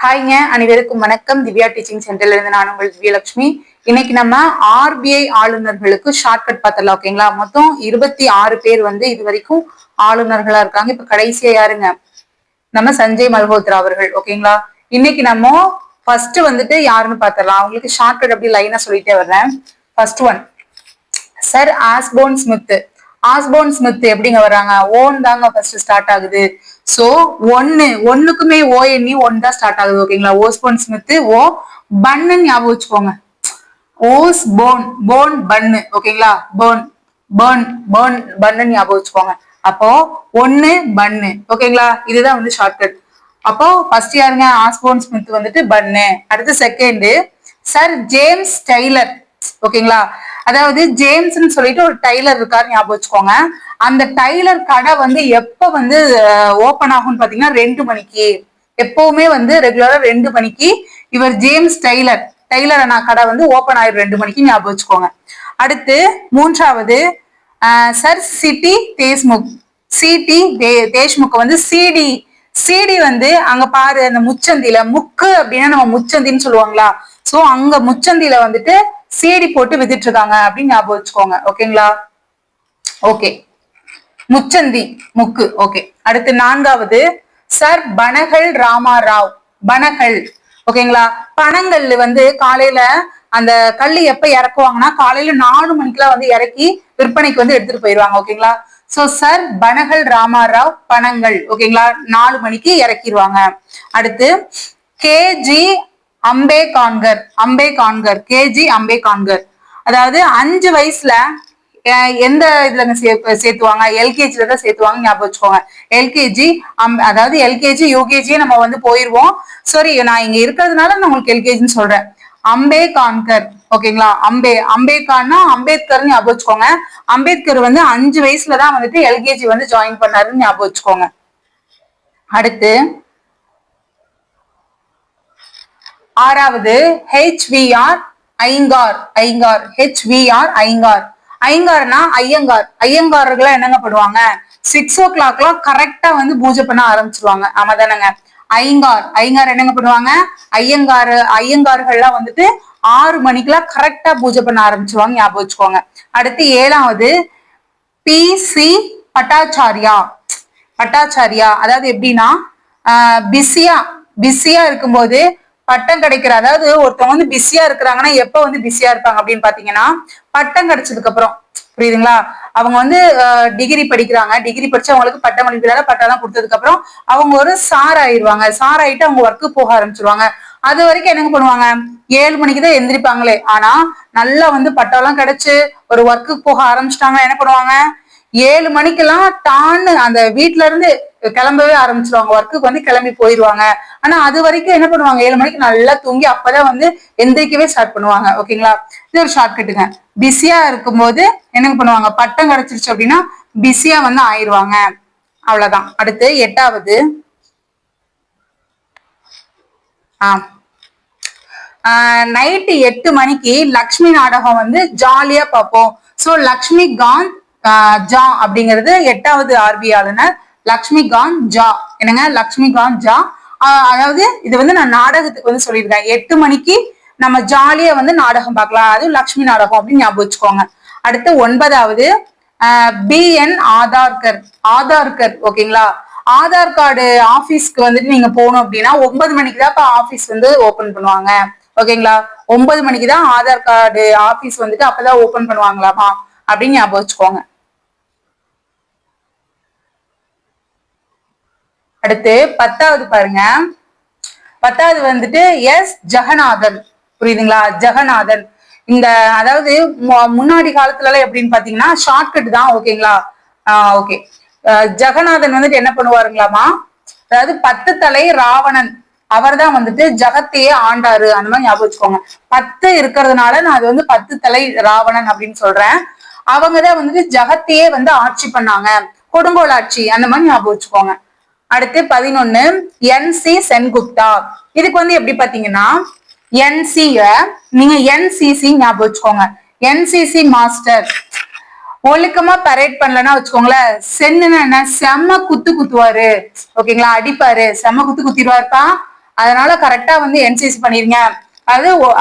ஹாய்ங்க, அனைவருக்கும் வணக்கம். திவ்யா டீச்சிங் சென்டர்ல இருந்து நான் உங்கள் திவ்யலட்சுமி. இன்னைக்கு நம்ம ஆர்பிஐ ஆளுநர்களுக்கு ஷார்ட்கட் பார்த்தலாம். ஓகேங்களா? மொத்தம் 26 பேர் இது வரைக்கும் ஆளுநர்களா இருக்காங்க. இப்ப கடைசியா யாருங்க? நம்ம சஞ்சய் மல்ஹோத்ரா அவர்கள். ஓகேங்களா? இன்னைக்கு நம்ம ஃபர்ஸ்ட் யாருன்னு பார்த்தலாம். அவங்களுக்கு ஷார்ட்கட் அப்படி லைனா சொல்லிட்டே வர்றேன். First one sir Osborne Smith. Osborne Smith எப்படிங்க வர்றாங்க? ஓன் தாங்க ஃபர்ஸ்ட் ஸ்டார்ட் ஆகுது. சோ ஒண்ணுக்குமே ஓஎன்இ ஒன் தான் ஸ்டார்ட் ஆகுது. ஓகேங்களா? ஓஸ்போன் ஸ்மித் ஓ பன்னு ஞாபகம் வச்சுக்கோங்க. ஓஸ் போன் பன்னு. ஓகேங்களா? பேர்ன் பன்னு ஞாபகம் வச்சுக்கோங்க. அப்போ ஒன்னு பன்னு. ஓகேங்களா? இதுதான் ஷார்ட்கட். அப்போ ஃபர்ஸ்ட் யாருங்க? ஆஸ்போன் ஸ்மித் பன்னு. அடுத்து செகண்ட் சர் ஜேம்ஸ் டெய்லர். ஓகேங்களா? அதாவது ஜேம்ஸ்ன்னு சொல்லிட்டு ஒரு டைலர் இருக்காரு, ஞாபகம் வச்சுக்கோங்க. அந்த டைலர் கடை எப்ப ஓபன் ஆகும்னு பாத்தீங்கன்னா 2 மணிக்கு. எப்பவுமே ரெகுலரா 2 மணிக்கு இவர் ஜேம்ஸ் டெய்லர் அண்ணா கடை ஓபன் ஆயிரும் 2 மணிக்கு, ஞாபகம் வச்சுக்கோங்க. அடுத்து மூன்றாவது sir CD Deshmukh. CD CD அங்க பாரு, அந்த முச்சந்தில முக்கு அப்படின்னா நம்ம முச்சந்தின்னு சொல்லுவாங்களா? சோ அங்க முச்சந்தில சிடி போட்டு வித்துட்டு இருக்காங்க அப்படின்னு ஞாபகம் வச்சுக்கோங்க. ஓகேங்களா? ஓகே, முச்சந்தி முக்கு. ஓகே. அடுத்து நான்காவது சர் பனகல் ராமாராவ். பனகல். ஓகேங்களா? பனங்கல் காலையில அந்த கல்லு எப்ப இறக்குவாங்கன்னா காலையில 4 மணிக்கெல்லாம் இறக்கி விற்பனைக்கு எடுத்துட்டு போயிருவாங்க. ஓகேங்களா? So sir Panagal Ramarao Panangal. ஓகேங்களா? 4 மணிக்கு இறக்கிடுவாங்க. அடுத்து கேஜி அம்பேகான்கர். கேஜி அம்பேகான்கர். அதாவது 5 வயசுல எந்த இதுல சேர்த்துவாங்க? எல்கேஜில தான் சேர்த்துவாங்க, ஞாபகம் வச்சுக்கோங்க. எல்கேஜி அதாவது எல்கேஜி யூகேஜி நம்ம போயிருவோம். சாரி, நான் இங்க இருக்கிறதுனால நான் உங்களுக்கு எல்கேஜின்னு சொல்றேன். அம்பேகான்கர். ஓகேங்களா? அம்பேத்கர்னா அம்பேத்கர் ஞாபகம் வச்சுக்கோங்க. அம்பேத்கர் 5 வயசுலதான் எல்கேஜி ஜாயின் பண்ணாருன்னு ஞாபகம் வச்சுக்கோங்க. அடுத்து ஆறாவது ஹெச்விஆர் ஐங்கார். ஹெச்விஆர் ஐங்கார். ஐங்கார்னா ஐயங்காரர்கள் என்னங்க பண்ணுவாங்க? 6 o'clock கரெக்டா பூஜை பண்ண ஆரம்பிச்சிருவாங்க. ஆமா தானங்க? ஐங்கார் என்னங்க பண்ணுவாங்க? ஐயங்கார்கள்லாம் 6 மணிக்கெல்லாம் கரெக்டா பூஜை பண்ண ஆரம்பிச்சிருவாங்க, ஞாபகம் வச்சுக்கோங்க. அடுத்து ஏழாவது பி.சி. பட்டாச்சாரியா. அதாவது எப்படின்னா பிஸியா இருக்கும்போது பட்டம் கிடைக்கிற, அதாவது ஒருத்தவங்க பிஸியா இருக்கிறாங்கன்னா எப்ப பிஸியா இருப்பாங்க அப்படின்னு பாத்தீங்கன்னா பட்டம் கிடைச்சதுக்கு அப்புறம். புரியுதுங்களா? அவங்க டிகிரி படிக்கிறாங்க. டிகிரி படிச்சு அவங்களுக்கு பட்டமளிப்பு பட்டம் கொடுத்ததுக்கு அப்புறம் அவங்க ஒரு சார் ஆயிடுவாங்க. சார் ஆயிட்டு அவங்க ஒர்க்கு போக ஆரம்பிச்சிருவாங்க. அது வரைக்கும் என்னங்க பண்ணுவாங்க? 7 மணிக்குதான் எந்திரிப்பாங்களே. ஆனா நல்லா பட்டம் எல்லாம் கிடைச்சு ஒரு ஒர்க்குக்கு போக ஆரம்பிச்சிட்டாங்கன்னா என்ன பண்ணுவாங்க? 7 மணிக்கெல்லாம் டான்னு அந்த வீட்டுல இருந்து கிளம்பவே ஆரம்பிச்சிருவாங்க. ஒர்க்குக்கு கிளம்பி போயிருவாங்க. ஆனா அது வரைக்கும் என்ன பண்ணுவாங்க? 7 மணிக்கு நல்லா தூங்கி அப்பதான் எந்திரிக்கவே ஸ்டார்ட் பண்ணுவாங்க. ஓகேங்களா? இது ஒரு ஷார்ட்கட்டுங்க. பிஸியா இருக்கும்போது என்ன பண்ணுவாங்க? பட்டம் கிடைச்சிருச்சு அப்படின்னா பிஸியா ஆயிருவாங்க. அவ்வளவுதான். அடுத்து எட்டாவது நைட்டு 8 மணிக்கு லக்ஷ்மி நாடகம் ஜாலியா பார்ப்போம். சோ லக்ஷ்மிகாந்த் ஜா அப்படிங்கிறது 8வது ஆர்பிஐ ஆளுநர் லக்ஷ்மிகாந்த் ஜா. என்னங்க? லக்ஷ்மிகாந்த் ஜா. அதாவது இது நான் நாடகத்துக்கு சொல்லியிருக்கேன். 8 மணிக்கு நம்ம ஜாலியா நாடகம் பார்க்கலாம். அது லக்ஷ்மி நாடகம் அப்படின்னு ஞாபகம் வச்சுக்கோங்க. அடுத்து 9வது பி.என். ஆதார்கர். ஓகேங்களா? ஆதார் கார்டு ஆபீஸ்க்கு நீங்க போகணும் அப்படின்னா 9 மணிக்கு தான் ஆபீஸ் ஓபன் பண்ணுவாங்க. ஓகேங்களா? 9 மணிக்கு தான் ஆதார் கார்டு ஆபீஸ் அப்பதான் ஓபன் பண்ணுவாங்களாமா அப்படின்னு ஞாபகம் வச்சுக்கோங்க. அடுத்து 10வது பாருங்க. 10வது எஸ் ஜெகநாதன். புரியுதுங்களா? ஜெகநாதன். இந்த அதாவது முன்னாடி காலத்துல எல்லாம் எப்படின்னு பாத்தீங்கன்னா ஷார்ட்கட் தான். ஓகேங்களா? ஓகே. ஜெகநாதன் என்ன பண்ணுவாருங்களாமா? அதாவது 10 தலை ராவணன் அவர் தான் ஜகத்தையே ஆண்டாரு. அந்த மாதிரி ஞாபகம் வச்சுக்கோங்க. 10 இருக்கிறதுனால நான் அது 10 தலை ராவணன் அப்படின்னு சொல்றேன். அவங்கதான் ஜகத்தையே ஆட்சி பண்ணாங்க. கொடுங்கோல் ஆட்சி, அந்த மாதிரி ஞாபகம் வச்சுக்கோங்க. அடுத்து 11 என்.சி. சென்குப்தா. இதுக்கு எப்படி பாத்தீங்கன்னா என்சி நீங்க என்சிசி ஞாபகம் வச்சுக்கோங்க. NCC master. ஒழுக்கமா பரேட் பண்ணலன்னா வச்சுக்கோங்களேன், சென்னுன்னா என்ன? செம்ம குத்துவாரு. ஓகேங்களா? அடிப்பாரு, செம்ம குத்திடுவாருப்பா. அதனால கரெக்டா வந்து என்சிசி பண்ணிருங்க.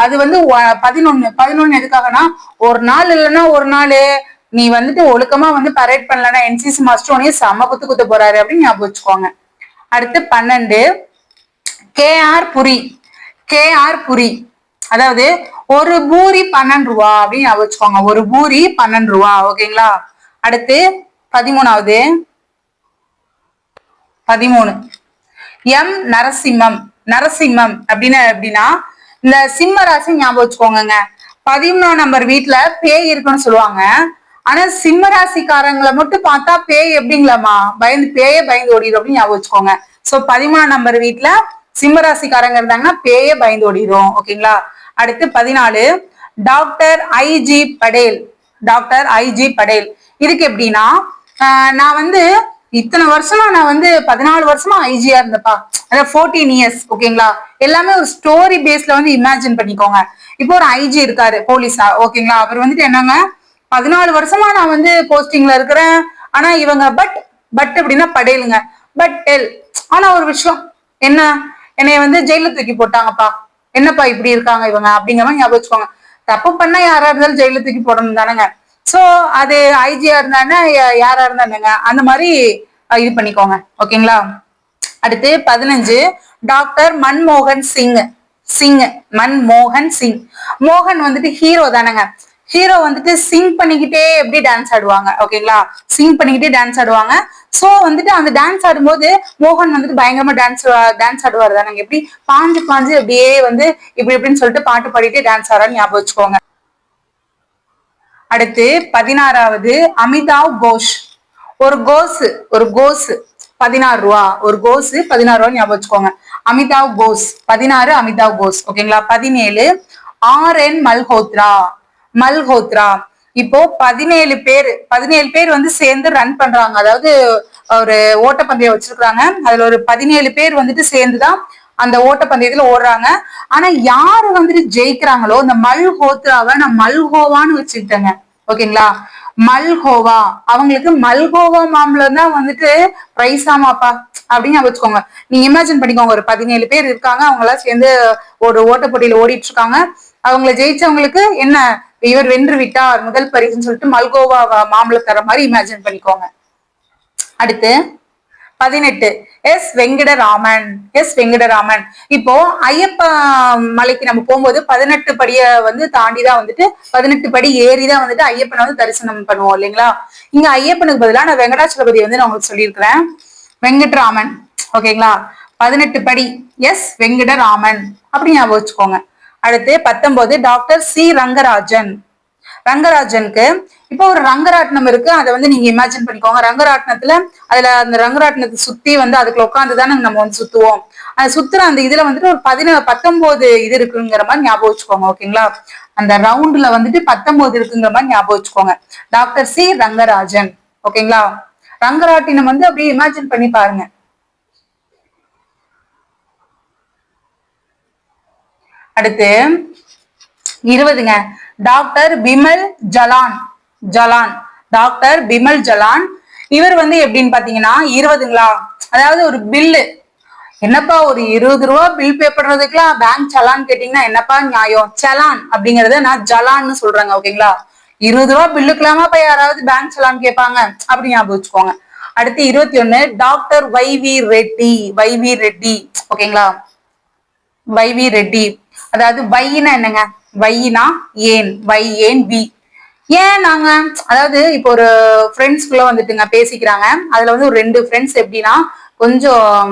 அது வந்து 11 எதுக்காகனா, ஒரு நாள் இல்லைன்னா ஒரு நாள் நீ வந்துட்டு ஒழுக்கமா வந்து பரேட் பண்ணலன்னா என்சிசி மாஸ்டர் உடனே செம குத்த போறாரு அப்படின்னு ஞாபகம் வச்சுக்கோங்க. அடுத்து 12 KR புரி. KR புரி அதாவது ஒரு பூரி 12 ரூபா அப்படின்னு ஞாபகம் வச்சுக்கோங்க. ஒரு பூரி 12 ரூபா. ஓகேங்களா. அடுத்து 13வது 13 நரசிம்மம். நரசிம்மம் அப்படின்னு எப்படின்னா, இந்த சிம்ம ராசி ஞாபகம் வச்சுக்கோங்க. 13 நம்பர் வீட்டுல பேய் இருக்குன்னு சொல்லுவாங்க. ஆனா சிம்ம ராசிக்காரங்களை மட்டும் பார்த்தா பேய் எப்படிங்களாமா பயந்து ஓடிடும் அப்படின்னு ஞாபகம் வச்சுக்கோங்க. சோ 13 நம்பர் வீட்டுல சிம்ம ராசிக்காரங்க இருந்தாங்கன்னா பேயே பயந்து ஓடிடும். ஓகேங்களா. அடுத்து 14 doctor IG Patel. Doctor IG Patel இதுக்கு எப்படின்னா, நான் வந்து இத்தனை வருஷமா நான் வந்து 14 வருஷமா ஐஜியா இருந்தப்பா. அதாவது 14 இயர்ஸ். ஓகேங்களா. எல்லாமே ஒரு ஸ்டோரி பேஸ்ல வந்து இமேஜின் பண்ணிக்கோங்க. இப்போ ஒரு ஐஜி இருக்காரு போலீஸா. ஓகேங்களா. அவர் வந்துட்டு என்னங்க 14 வருஷமா நான் வந்து போஸ்டிங்ல இருக்கிறேன். ஆனா இவங்க பட் அப்படின்னா படேலுங்க. But del. ஆனா ஒரு விஷயம் என்ன, என்னைய வந்து ஜெயில தூக்கி போட்டாங்கப்பா. என்னப்பா இப்படி இருக்காங்க இவங்க அப்படிங்கிற மாதிரி ஞாபகம் வச்சுக்கோங்க. தப்பு பண்ணா யாரா இருந்தாலும் ஜெயில தூக்கி போடணும் தானேங்க. சோ அது ஐஜியா இருந்தானே யாரா இருந்தானுங்க அந்த மாதிரி இது பண்ணிக்கோங்க. ஓகேங்களா. அடுத்து 15 டாக்டர் மன்மோகன் சிங். மன்மோகன் சிங். மோகன் வந்துட்டு ஹீரோ தானேங்க. ஹீரோ வந்துட்டு சிங் பண்ணிக்கிட்டே எப்படி டான்ஸ் ஆடுவாங்க. ஓகேங்களா. சிங் பண்ணிக்கிட்டே டான்ஸ் ஆடுவாங்க. சோ வந்துட்டு அந்த டான்ஸ் ஆடும்போது மோகன் வந்துட்டு பயங்கரமா டான்ஸ் ஆடுவாரு தானங்க. எப்படி பாஞ்சு பாஞ்சு அப்படியே வந்து இப்படி இப்படின்னு சொல்லிட்டு பாட்டு பாடிட்டே டான்ஸ் ஆடுறான்னு ஞாபகம் வச்சுக்கோங்க. அடுத்து 16வது அமிதாவ் கோஷ். ஒரு கோஸ் 16 ரூபா. ஒரு கோஸ் 16 ரூபா ஞாபகம் வச்சுக்கோங்க. அமிதாவ் கோஸ் 16 அமிதாவ் கோஸ். ஓகேங்களா. 17 RN மல்ஹோத்ரா. இப்போ 17 பேர் வந்து சேர்ந்து ரன் பண்றாங்க. அதாவது ஒரு ஓட்டப்பந்தயம் வச்சிருக்காங்க. அதுல ஒரு 17 பேர் வந்துட்டு சேர்ந்துதான் அந்த ஓட்டப்பந்தயத்துல ஓடுறாங்க. ஆனா யாரு வந்துட்டு ஜெயிக்கிறாங்களோ இந்த மல்ஹோத்ராவை நான் மல்ஹோவான்னு வச்சுக்கிட்டேங்க. ஓகேங்களா. மல்ஹோவா அவங்களுக்கு மல்ஹோவா மாம்பழம் தான் வந்துட்டு பிரைஸ் ஆமாப்பா அப்படின்னு வச்சுக்கோங்க. நீங்க இமேஜின் பண்ணிக்கோங்க. ஒரு 17 பேர் இருக்காங்க. அவங்க எல்லாம் சேர்ந்து ஒரு ஓட்டப்போட்டியில ஓடிட்டு இருக்காங்க. அவங்களை ஜெயிச்சவங்களுக்கு என்ன, இவர் வென்று விட்டார் முதல் பரிசுன்னு சொல்லிட்டு மல்கோவா மாம்பழம் தர மாதிரி இமேஜின் பண்ணிக்கோங்க. அடுத்து 18 வெங்கடராமன். இப்போ ஐயப்ப மலைக்கு நம்ம போகும்போது 18 படிய வந்து தாண்டிதான் வந்துட்டு 18 படி ஏறிதான் வந்துட்டு ஐயப்பனை வந்து தரிசனம் பண்ணுவோம் இல்லைங்களா. இங்க ஐயப்பனுக்கு பதிலா நான் வெங்கடாச்சலபதி வந்து நான் உங்களுக்கு சொல்லியிருக்கிறேன். வெங்கட்ராமன். ஓகேங்களா. 18 படி வெங்கடராமன் அப்படி ஞாபகம் வச்சுக்கோங்க. அடுத்து 19 டாக்டர் சி ரங்கராஜனுக்கு இப்போ ஒரு ரங்கராட்டினம் இருக்கு. அதை வந்து நீங்க இமேஜின் பண்ணிக்கோங்க. ரங்கராட்டினத்துல அதுல அந்த ரங்கராட்டினத்தை சுத்தி வந்து அதுக்குள்ள உட்காந்துதானே நம்ம வந்து சுத்துவோம். அது சுத்துற அந்த இதுல வந்துட்டு ஒரு 19 இது இருக்குங்கிற மாதிரி ஞாபகம் வச்சுக்கோங்க. ஓகேங்களா. அந்த ரவுண்ட்ல வந்துட்டு 19 இருக்குங்கிற மாதிரி ஞாபகம் வச்சுக்கோங்க. Doctor C Rangarajan. ஓகேங்களா. ரங்கராட்டினம் வந்து அப்படியே இமேஜின் பண்ணி பாருங்க. அடுத்து 20ங்க டாக்டர் பிமல் ஜலான். டாக்டர் பிமல் ஜலான். இவர் வந்து எப்படின்னு பாத்தீங்கன்னா 20ங்களா. அதாவது ஒரு பில்லு. என்னப்பா ஒரு 20 ரூபா பில் பே பண்றதுக்குலாம் பேங்க் சலான் கேட்டீங்கன்னா என்னப்பா நியாயம். சலான் அப்படிங்கறத நான் ஜலான்னு சொல்றேங்க. ஓகேங்களா. 20 ரூபா பில்லுக்கெல்லாமா போய் யாராவது பேங்க் சலான் கேட்பாங்க அப்படி ஞாபகம் வச்சுக்கோங்க. அடுத்து 21 டாக்டர் வைவி ரெட்டி. ஓகேங்களா. வைவி ரெட்டி. அதாவது வைனா என்னங்க, வைனா ஏன், வி. ஏன் நாங்க அதாவது இப்போ ஒரு ஃப்ரெண்ட்ஸ்குள்ள வந்துட்டுங்க பேசிக்கிறாங்க. அதுல வந்து ஒரு 2 ஃப்ரெண்ட்ஸ் எப்படின்னா கொஞ்சம்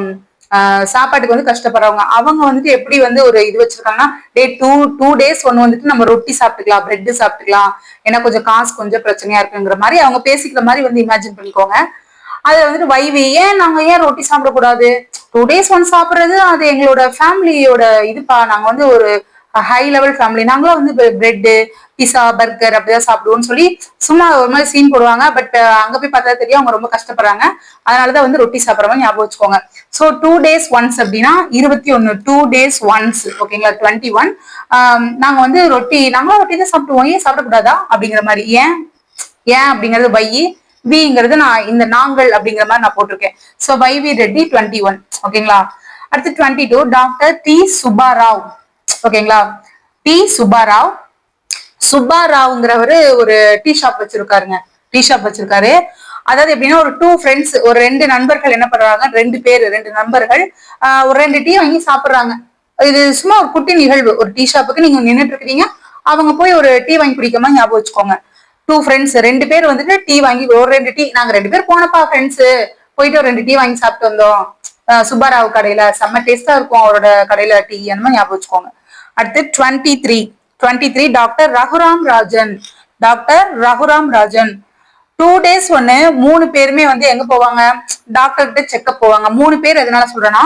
சாப்பாட்டுக்கு வந்து கஷ்டப்படுறவங்க. அவங்க வந்துட்டு எப்படி வந்து ஒரு இது வச்சிருக்காங்கன்னா டூ டேஸ் ஒன்னு வந்துட்டு நம்ம ரொட்டி சாப்பிட்டுக்கலாம், பிரெட் சாப்பிட்டுக்கலாம், ஏன்னா கொஞ்சம் காசு கொஞ்சம் பிரச்சனையா இருக்குங்கிற மாதிரி அவங்க பேசிக்கிற மாதிரி வந்து இமேஜின் பண்ணிக்கோங்க. அது வந்துட்டு வைவி நாங்க ஏன் ரொட்டி சாப்பிடக்கூடாது, 2 days ஒன்ஸ் சாப்பிடுறது அது எங்களோட ஃபேமிலியோட இதுப்பா. நாங்க வந்து ஒரு ஹை லெவல் ஃபேமிலி. நாங்களும் வந்து பிரெட் பிஸா பர்கர் அப்படிதான் சாப்பிடுவோம்னு சொல்லி சும்மா ஒரு மாதிரி சீன் போடுவாங்க. பட் அங்க போய் பார்த்தா தெரியும் அவங்க ரொம்ப கஷ்டப்படுறாங்க. அதனாலதான் வந்து ரொட்டி சாப்பிடுற மாதிரி ஞாபகம் வச்சுக்கோங்க. சோ 2 days ஒன்ஸ் அப்படின்னா 21 2 days ஒன்ஸ். ஓகேங்களா. 21 நாங்க வந்து நாங்களும் ரொட்டி தான் சாப்பிடுவோம், ஏன் சாப்பிடக்கூடாதா அப்படிங்கிற மாதிரி. ஏன் அப்படிங்கிறது விங்கிறது நான் இந்த நாங்கள் அப்படிங்கிற மாதிரி நான் போட்டிருக்கேன். சோ வைவி ரெட்டி 21. ஓகேங்களா. அடுத்து 22 டாக்டர் டி சுப்பாராவ். ஓகேங்களா, டி சுப்பாராவ். சுப்பாராவ்ங்கிறவரு ஒரு டீ ஷாப் வச்சிருக்காருங்க. டீ ஷாப் வச்சிருக்காரு. அதாவது எப்படின்னா ஒரு டூ ஃப்ரெண்ட்ஸ், ஒரு ரெண்டு நண்பர்கள் என்ன பண்றாங்க, ரெண்டு நண்பர்கள் ஒரு 2 டீ வாங்கி சாப்பிடுறாங்க. இது சும்மா ஒரு குட்டி நிகழ்வு. ஒரு டீ ஷாப்புக்கு நீங்க நின்றுட்டு இருக்கிறீங்க, அவங்க போய் ஒரு டீ வாங்கி குடிக்காம ஞாபகம் வச்சுக்கோங்க. டூ ஃப்ரெண்ட்ஸ் 2 பேர் வந்துட்டு டீ வாங்கி, ஒரு 2 டீ, நாங்க 2 பேர் போனப்பா ஃப்ரெண்ட்ஸ், போயிட்டு ஒரு 2 டீ வாங்கி சாப்பிட்டு வந்தோம் சுப்பாராவ் கடையில, செம்ம டேஸ்டா இருக்கும் அவரோட கடையில டீ, அந்த மாதிரி ஞாபகம் வச்சுக்கோங்க. அடுத்து 23 doctor Raghuram Rajan. Doctor Raghuram Rajan 2 days ஒண்ணு 3 பேருமே வந்து எங்க போவாங்க, டாக்டர் கிட்ட செக்அப் போவாங்க. 3 பேர் எதனால சொல்றேன்னா,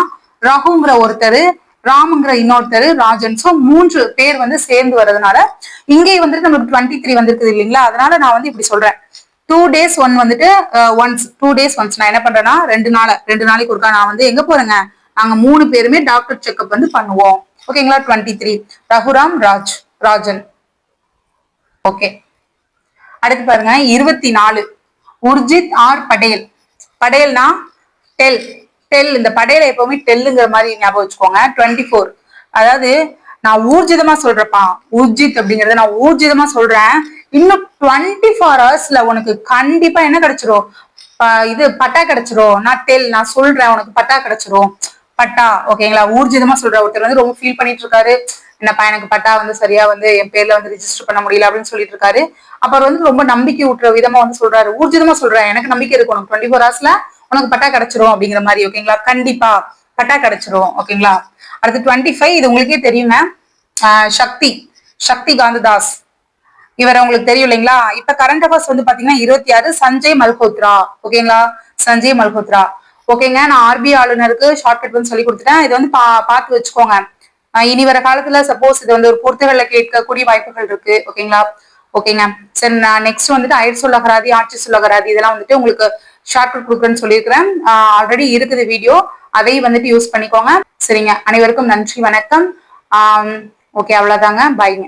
ரகுங்கிற ஒருத்தர், ராமுங்கிற இன்னொருத்தர், ராஜன். சோ 3 பேர் வந்து சேர்ந்து வர்றதுனால இங்கே வந்துட்டு நமக்கு 23 வந்திருக்குது இல்லைங்களா, அதனால நான் வந்து இப்படி சொல்றேன். 2 days ஒன் வந்துட்டு ஒன்ஸ், 2 days ஒன்ஸ் நான் என்ன பண்றேன்னா 2 நாளைக்கு ஒருக்கா நான் வந்து எங்க போறேங்க, நாங்க 3 பேருமே டாக்டர் செக்அப் வந்து பண்ணுவோம். ஓகேங்களா, 23 ரகுராம் ராஜன். ஓகே, அடுத்து பாருங்க 24 உர்ஜித் ஆர் படேல். படேல்னா டெல். இந்த படேல எப்பவுமே டெல்லுங்கிற மாதிரி ஞாபகம் வச்சுக்கோங்க. 24 அதாவது நான் ஊர்ஜிதமா சொல்றப்பா, உர்ஜித் அப்படிங்கறத நான் ஊர்ஜிதமா சொல்றேன். இன்னும் 24 hours உனக்கு கண்டிப்பா என்ன கிடைச்சிரும், இது பட்டா கிடைச்சிரும். நான் சொல்றேன், உனக்கு பட்டா கிடைச்சிரும். பட்டா. ஓகேங்களா, ஊர்ஜிதமா சொல்ற ஒருத்தர் வந்து ரொம்ப ஃபீல் பண்ணிட்டு இருக்காரு, என்னப்பா எனக்கு பட்டா வந்து சரியா வந்து என் பேர்ல வந்து ரிஜிஸ்டர் பண்ண முடியல அப்படின்னு சொல்லிட்டு இருக்காரு. அப்புறம் வந்து ரொம்ப நம்பிக்கை ஊட்டுற விதமா வந்து சொல்றாரு, ஊர்ஜிதமா சொல்றேன், எனக்கு நம்பிக்கை இருக்கு, உனக்கு 24 hours உனக்கு பட்டா கிடைச்சிரும் அப்படிங்கிற மாதிரி. ஓகேங்களா, கண்டிப்பா பட்டா கிடைச்சிரும். ஓகேங்களா, அடுத்து 25 இது உங்களுக்கே தெரியுங்க, சக்தி காந்ததாஸ். இவரை உங்களுக்கு தெரியும் இல்லைங்களா. இப்ப கரண்ட் அஃபேர்ஸ் வந்து பாத்தீங்கன்னா 26 சஞ்சய் மல்ஹோத்ரா. ஓகேங்களா, சஞ்சய் மல்ஹோத்ரா. ஓகேங்க, நான் ஆர்பிஐ ஆளுநருக்கு ஷார்ட்கட் வந்து சொல்லி கொடுத்துட்டேன். இது வந்து பார்த்து வச்சுக்கோங்க. இனி வர காலத்துல சப்போஸ் இது வந்து ஒரு பொறுத்துகள்ல கேட்கக்கூடிய வாய்ப்புகள் இருக்கு. ஓகேங்களா, ஓகேங்க. சரி, நான் நெக்ஸ்ட் வந்துட்டு அயர் சொல் அகராதி, ஆட்சி சொல் அகராதி இதெல்லாம் வந்துட்டு உங்களுக்கு ஷார்ட்கட் கொடுக்குறேன்னு சொல்லியிருக்கிறேன். ஆல்ரெடி இருக்குது வீடியோ, அதையும் வந்துட்டு யூஸ் பண்ணிக்கோங்க. சரிங்க, அனைவருக்கும் நன்றி, வணக்கம். ஓகே, அவ்வளவுதாங்க, பாய்ங்க.